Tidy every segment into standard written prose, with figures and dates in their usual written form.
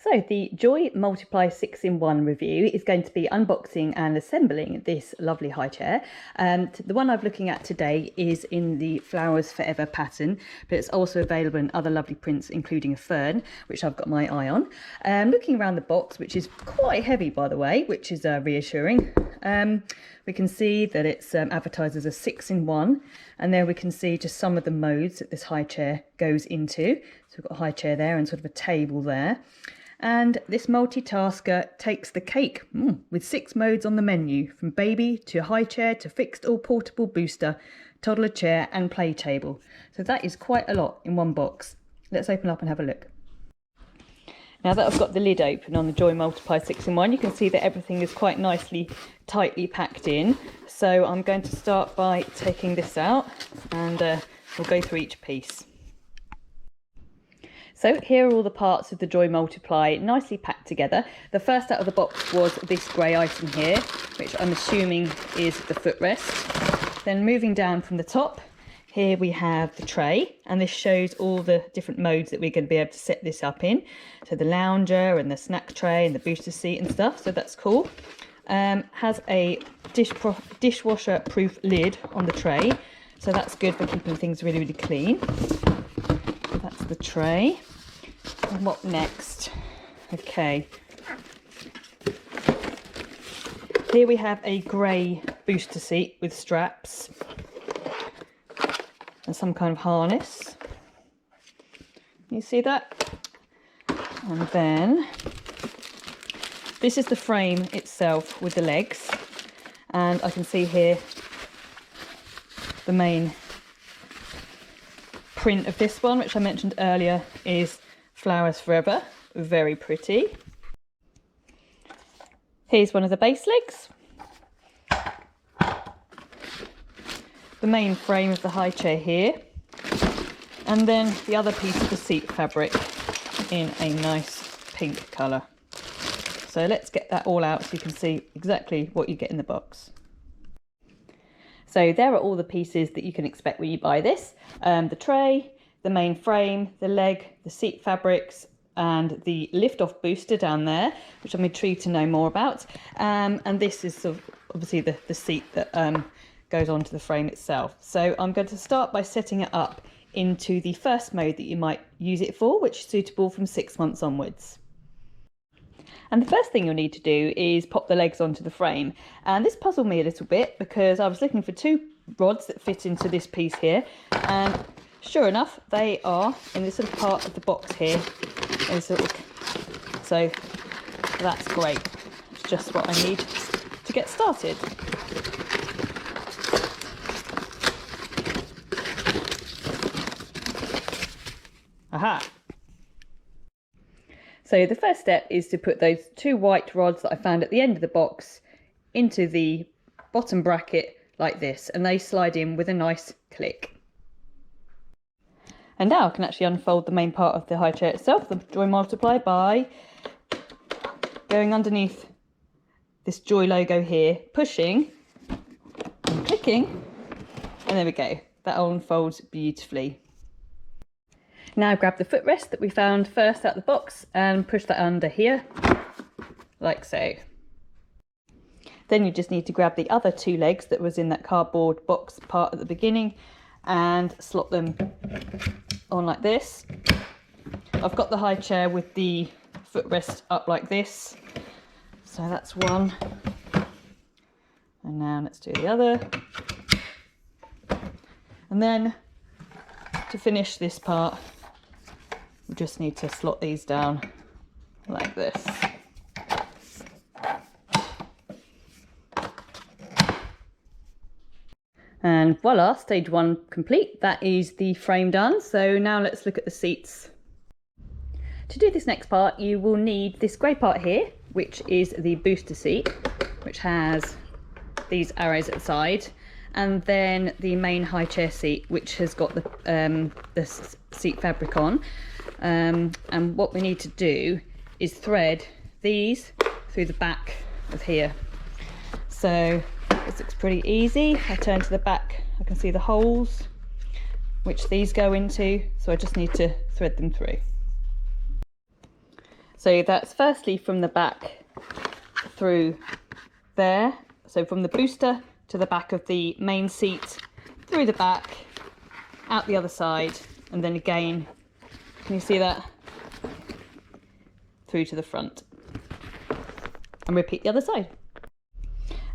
So the Joie Multiply 6-in-1 review is going to be unboxing and assembling this lovely high chair. The one I'm looking at today is in the Flowers Forever pattern, but it's also available in other lovely prints, including a Fern, which I've got my eye on. Looking around the box, which is quite heavy by the way, which is reassuring. We can see that it's advertised as a 6-in-1, and there we can see just some of the modes that this high chair goes into. So we've got a high chair there and sort of a table there. And this multitasker takes the cake with 6 modes on the menu, from baby to high chair to fixed or portable booster, toddler chair and play table. So that is quite a lot in one box. Let's open up and have a look. Now that I've got the lid open on the Joie Multiply 6-in-1, you can see that everything is quite nicely, tightly packed in. So I'm going to start by taking this out and we'll go through each piece. So here are all the parts of the Joie Multiply nicely packed together. The first out of the box was this grey item here, which I'm assuming is the footrest. Then moving down from the top, here we have the tray, and this shows all the different modes that we're going to be able to set this up in. So the lounger and the snack tray and the booster seat and stuff, so that's cool. Has a dishwasher proof lid on the tray, so that's good for keeping things really, really clean. So that's the tray. And what next? Okay. Here we have a grey booster seat with straps and some kind of harness. You see that? And then this is the frame itself with the legs, and I can see here the main print of this one, which I mentioned earlier, is Flowers Forever. Very pretty. Here's one of the base legs. The main frame of the high chair here, and then the other piece of the seat fabric in a nice pink colour. So let's get that all out so you can see exactly what you get in the box. So there are all the pieces that you can expect when you buy this. The tray, the main frame, the leg, the seat fabrics, and the lift-off booster down there, which I'm intrigued to know more about. And this is sort of obviously the seat that goes onto the frame itself. So I'm going to start by setting it up into the first mode that you might use it for, which is suitable from 6 months onwards. And the first thing you'll need to do is pop the legs onto the frame. And this puzzled me a little bit because I was looking for 2 rods that fit into this piece here. And sure enough, they are in this little part of the box here. So that's great. It's just what I need to get started. Aha! So the first step is to put those 2 white rods that I found at the end of the box into the bottom bracket like this, and they slide in with a nice click. And now I can actually unfold the main part of the high chair itself, the Joie Multiply, by going underneath this Joie logo here, pushing and clicking, and there we go. That all unfolds beautifully. Now grab the footrest that we found first out of the box and push that under here, like so. Then you just need to grab the other 2 legs that was in that cardboard box part at the beginning and slot them on like this. I've got the high chair with the footrest up like this, so that's one. And now let's do the other. And then to finish this part, we just need to slot these down like this. And voila, stage 1 complete. That is the frame done. So now let's look at the seats. To do this next part, you will need this grey part here, which is the booster seat, which has these arrows at the side, and then the main high chair seat, which has got the seat fabric on. And what we need to do is thread these through the back of here. So this looks pretty easy. I turn to the back, I can see the holes which these go into, so I just need to thread them through. So that's firstly from the back through there, so from the booster to the back of the main seat, through the back, out the other side, and then again, can you see that? Through to the front. And repeat the other side.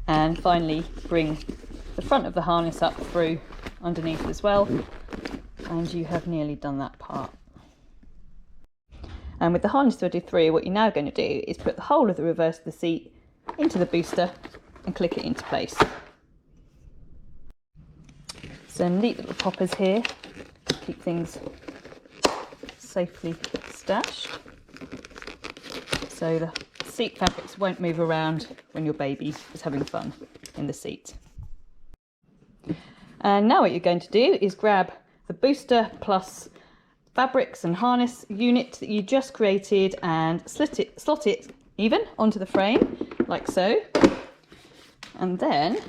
And finally bring the front of the harness up through underneath as well, and you have nearly done that part. And with the harness threaded through, what you're now going to do is put the whole of the reverse of the seat into the booster and click it into place. Some neat little poppers here to keep things safely stashed, so the seat fabrics won't move around when your baby is having fun in the seat. And now what you're going to do is grab the booster plus fabrics and harness unit that you just created and slot it even onto the frame, like so. And then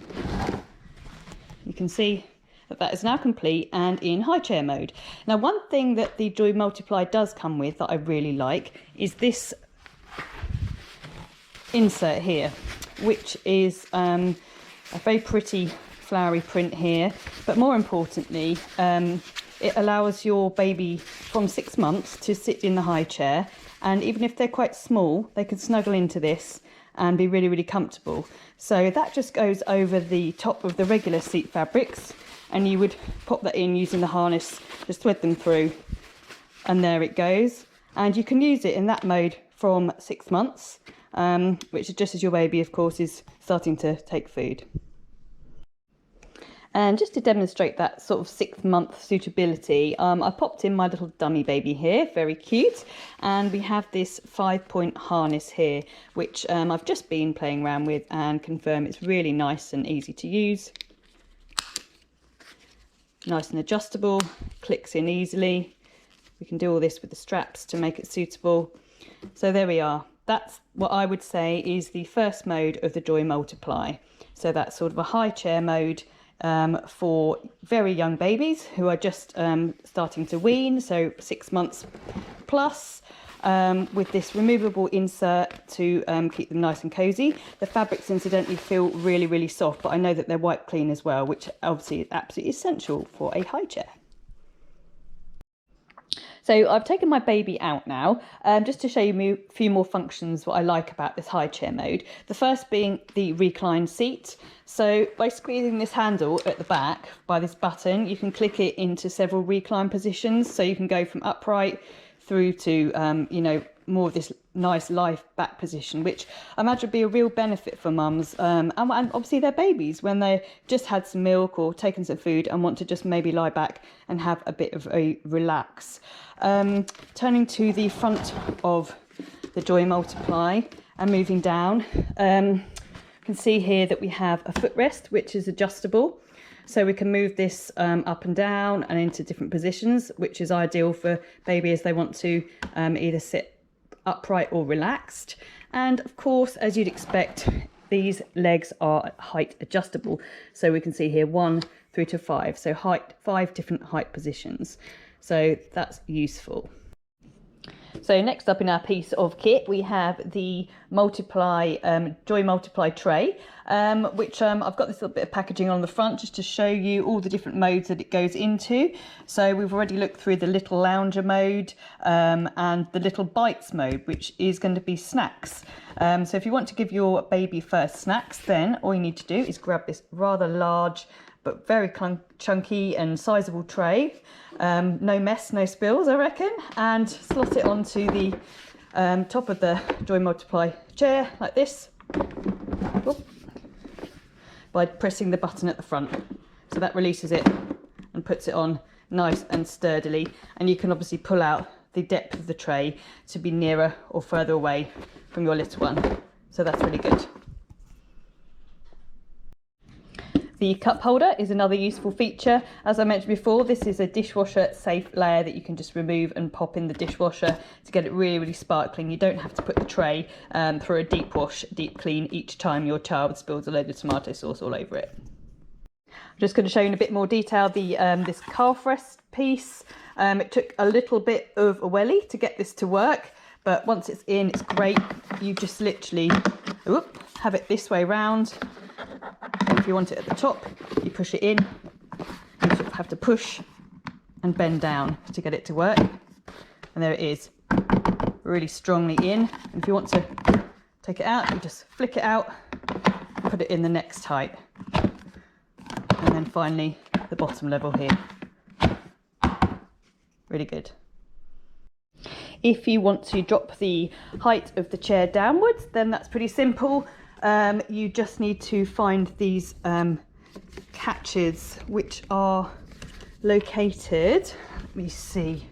you can see that that is now complete and in high chair mode. Now, one thing that the Joie Multiply does come with that I really like is this insert here, which is a very pretty flowery print here, but more importantly, it allows your baby from 6 months to sit in the high chair, and even if they're quite small, they can snuggle into this and be really, really comfortable. So that just goes over the top of the regular seat fabrics, and you would pop that in using the harness, just thread them through, and there it goes. And you can use it in that mode from 6 months, which is just as your baby, of course, is starting to take food. And just to demonstrate that sort of 6-month suitability, I popped in my little dummy baby here, very cute. And we have this 5-point harness here, which I've just been playing around with and confirm it's really nice and easy to use. Nice and adjustable, clicks in easily. We can do all this with the straps to make it suitable. So there we are. That's what I would say is the first mode of the Joie Multiply. So that's sort of a high chair mode for very young babies who are just starting to wean, so 6 months plus, with this removable insert to keep them nice and cozy. The fabrics incidentally feel really, really soft, but I know that they're wipe clean as well, which obviously is absolutely essential for a high chair. So I've taken my baby out now, just to show you a few more functions what I like about this high chair mode. The first being the recline seat. So by squeezing this handle at the back by this button, you can click it into several recline positions. So you can go from upright through to, you know, more of this nice life back position, which I imagine would be a real benefit for mums and obviously their babies when they just had some milk or taken some food and want to just maybe lie back and have a bit of a relax. Turning to the front of the Joie Multiply and moving down, you can see here that we have a footrest which is adjustable. So we can move this up and down and into different positions, which is ideal for baby as they want to either sit upright or relaxed. And of course, as you'd expect, these legs are height adjustable. So we can see here 1 through to 5. So 5 different height positions. So that's useful. So next up in our piece of kit, we have the Joie Multiply tray, which I've got this little bit of packaging on the front just to show you all the different modes that it goes into. So we've already looked through the little lounger mode and the little bites mode, which is going to be snacks. So if you want to give your baby first snacks, then all you need to do is grab this rather large but very chunky and sizable tray. No mess, no spills, I reckon, and slot it onto the top of the Joie Multiply chair like this. Whoop, by pressing the button at the front. So that releases it and puts it on nice and sturdily. And you can obviously pull out the depth of the tray to be nearer or further away from your little one. So that's really good. The cup holder is another useful feature. As I mentioned before, this is a dishwasher safe layer that you can just remove and pop in the dishwasher to get it really, really sparkling. You don't have to put the tray through a deep wash, deep clean each time your child spills a load of tomato sauce all over it. I'm just going to show you in a bit more detail this calf rest piece. It took a little bit of a welly to get this to work, but once it's in, it's great. You just literally have it this way round. And if you want it at the top, you push it in. You sort of have to push and bend down to get it to work. And there it is, really strongly in. And if you want to take it out, you just flick it out, put it in the next height. And then finally, the bottom level here. Really good. If you want to drop the height of the chair downwards, then that's pretty simple. You just need to find these catches, which are located, let me see,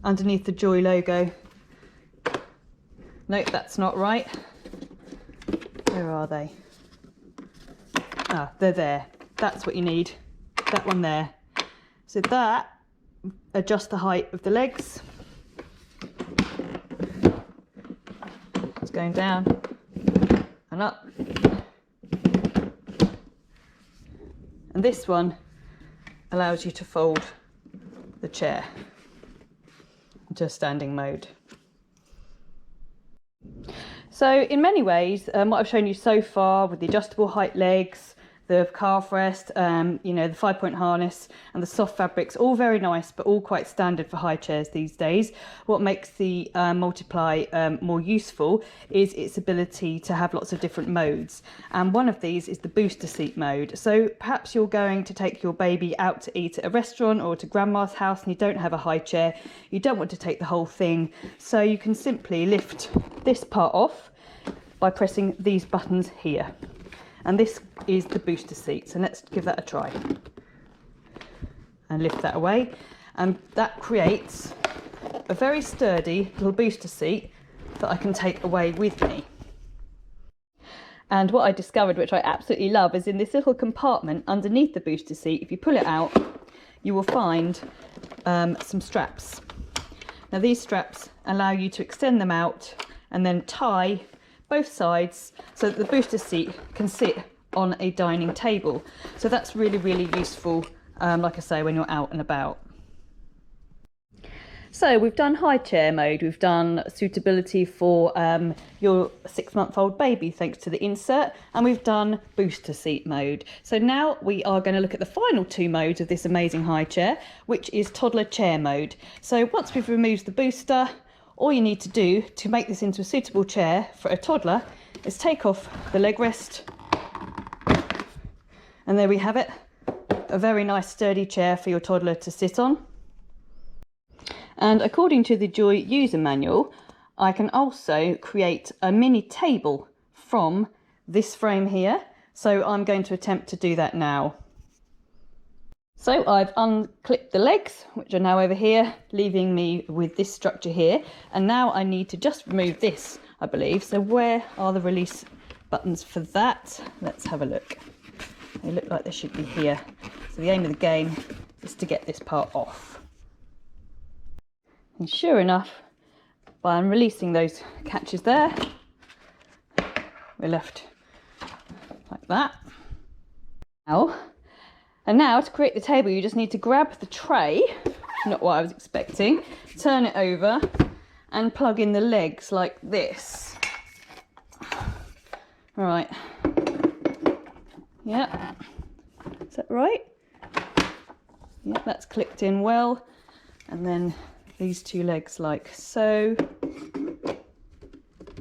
underneath the Joie logo. Nope, that's not right. Where are they? They're there. That's what you need. That one there. So that adjusts the height of the legs. It's going down and up. And this one allows you to fold the chair into a standing mode. So in many ways, what I've shown you so far with the adjustable height legs, the calf rest, you know, the 5-point harness and the soft fabrics, all very nice, but all quite standard for high chairs these days. What makes the Multiply more useful is its ability to have lots of different modes. And one of these is the booster seat mode. So perhaps you're going to take your baby out to eat at a restaurant or to grandma's house and you don't have a high chair. You don't want to take the whole thing. So you can simply lift this part off by pressing these buttons here. And this is the booster seat, so let's give that a try. And lift that away. And that creates a very sturdy little booster seat that I can take away with me. And what I discovered, which I absolutely love, is in this little compartment underneath the booster seat, if you pull it out, you will find some straps. Now these straps allow you to extend them out and then tie both sides so that the booster seat can sit on a dining table. So that's really, really useful, like I say, when you're out and about. So we've done high chair mode, we've done suitability for your 6-month-old baby thanks to the insert, and we've done booster seat mode. So now we are going to look at the final 2 modes of this amazing high chair, which is toddler chair mode. So once we've removed the booster, all you need to do to make this into a suitable chair for a toddler is take off the leg rest. And there we have it, a very nice sturdy chair for your toddler to sit on. And according to the Joie user manual, I can also create a mini table from this frame here. So I'm going to attempt to do that now. So I've unclipped the legs, which are now over here, leaving me with this structure here. And now I need to just remove this, I believe. So where are the release buttons for that? Let's have a look. They look like they should be here. So the aim of the game is to get this part off. And sure enough, by releasing those catches there, we're left like that. And now to create the table, you just need to grab the tray, not what I was expecting, turn it over and plug in the legs like this. All right. Yeah, is that right? Yeah, that's clicked in well. And then these 2 legs like so,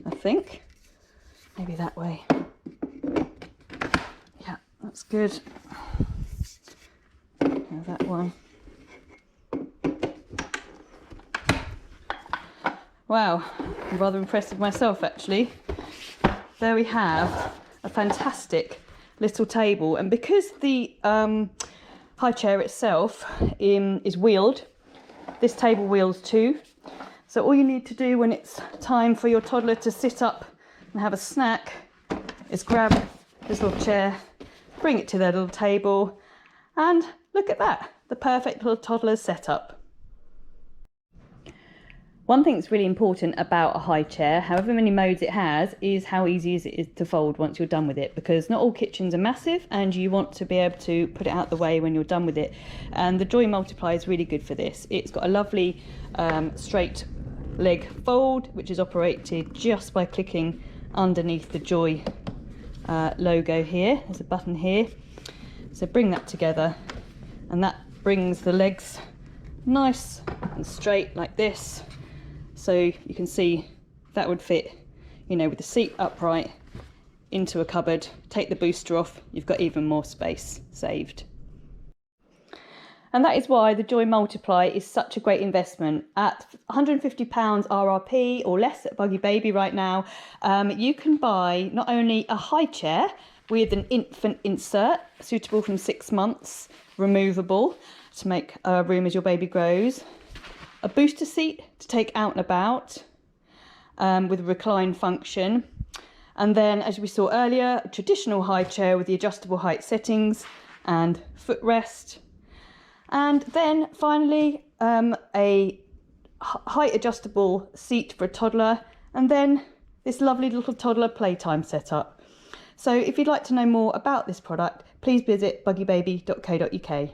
I think. Maybe that way. Yeah, that's good. Now that one. Wow, I'm rather impressed with myself actually. There we have a fantastic little table, and because the high chair itself is wheeled, this table wheels too. So all you need to do when it's time for your toddler to sit up and have a snack is grab this little chair, bring it to their little table, and look at that, the perfect little toddler setup. One thing that's really important about a high chair, however many modes it has, is how easy it is to fold once you're done with it, because not all kitchens are massive and you want to be able to put it out the way when you're done with it. And the Joie Multiply is really good for this. It's got a lovely straight leg fold, which is operated just by clicking underneath the Joie logo here. There's a button here. So bring that together and that brings the legs nice and straight like this. So you can see that would fit, you know, with the seat upright into a cupboard. Take the booster off, you've got even more space saved. And that is why the Joie Multiply is such a great investment. At £150 RRP or less at BuggyBaby right now, you can buy not only a high chair with an infant insert suitable from 6 months, removable to make room as your baby grows, a booster seat to take out and about with a recline function, and then, as we saw earlier, a traditional high chair with the adjustable height settings and footrest, and then finally a height adjustable seat for a toddler, and then this lovely little toddler playtime setup. So if you'd like to know more about this product, please visit buggybaby.co.uk.